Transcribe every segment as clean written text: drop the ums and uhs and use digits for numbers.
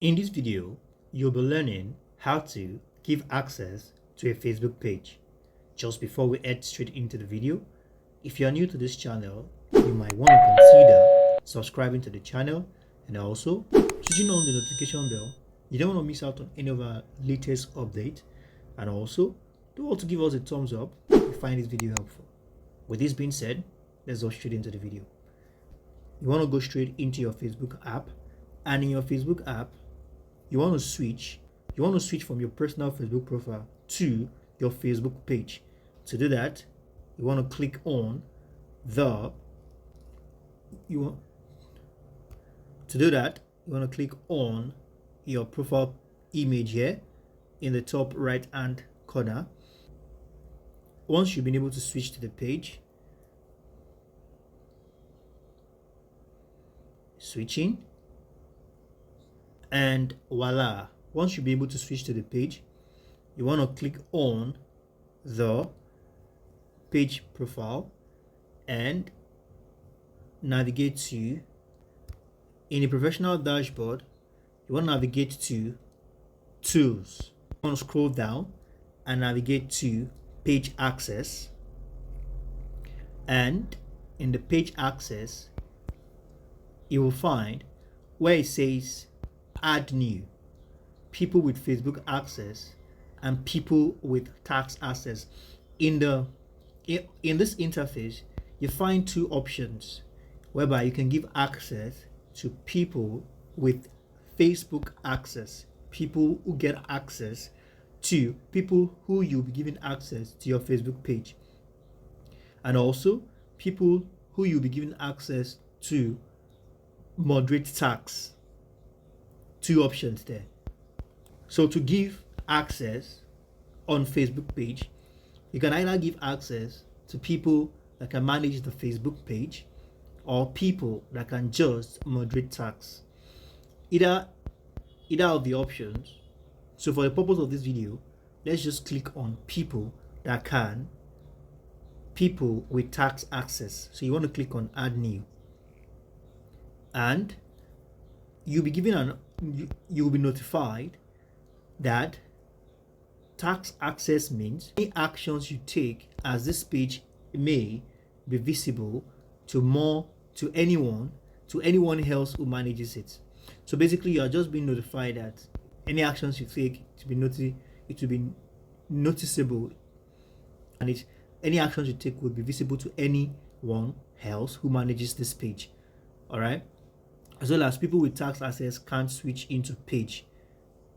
In this video, you'll be learning how to give access to a Facebook page. Just before we head straight into the video, if you are new to this channel, you might want to consider subscribing to the channel and also switching on the notification bell. You don't want to miss out on any of our latest updates, and also do also give us a thumbs up if you find this video helpful. With this being said, let's go straight into the video. You want to go straight into your Facebook app, and in your Facebook app, you want to switch from your personal Facebook profile to your Facebook page. To do that, you want to click on your profile image here in the top right hand corner. Once you've been able to switch to the page, switching, and voila, once you'll be able to switch to the page, you want to click on the page profile and navigate to, in the professional dashboard, you want to navigate to tools. You want to scroll down and navigate to page access, and in the page access you will find where it says add new, people with Facebook access and people with tax access. In this interface, you find two options whereby you can give access to people with Facebook access, people who get access to people who you'll be giving access to your Facebook page, and also people who you'll be giving access to moderate tax. Two options there. So to give access on Facebook page, you can either give access to people that can manage the Facebook page or people that can just moderate tax. Either of the options. So for the purpose of this video, let's just click on people with tax access. So you want to click on add new, and you'll be notified that tax access means any actions you take as this page may be visible to anyone else who manages it. So basically, you are just being notified that any actions you take it will be noticeable, and any actions you take will be visible to anyone else who manages this page. All right. As well as people with tax access can't switch into page,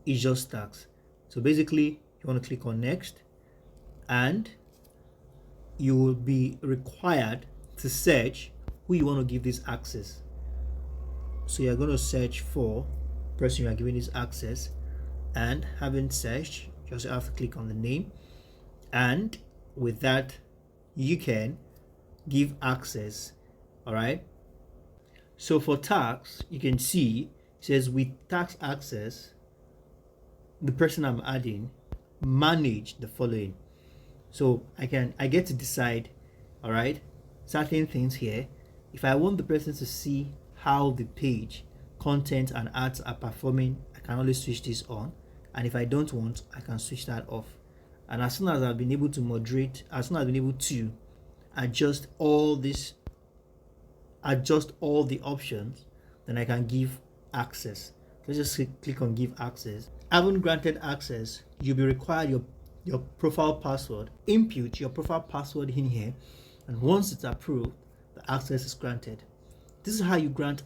it's just tax. So basically, you want to click on next, and you will be required to search who you want to give this access. So you're going to search for the person you are giving this access, and having searched, you just have to click on the name, and with that you can give access. All right. So for tax, you can see it says with tax access, the person I'm adding manage the following. So I get to decide, all right, certain things here. If I want the person to see how the page content and ads are performing, I can only switch this on, and if I don't want, I can switch that off. And as soon as I've been able to moderate, as soon as I've been able to adjust all the options, then I can give access. Let's just click on give access. Having granted access, you'll be required your profile password. Input your profile password in here, and once it's approved, the access is granted. This is how you grant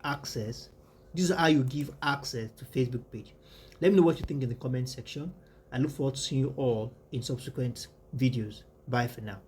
access. This is how you give access to Facebook page. Let me know what you think in the comment section. I look forward to seeing you all in subsequent videos. Bye for now.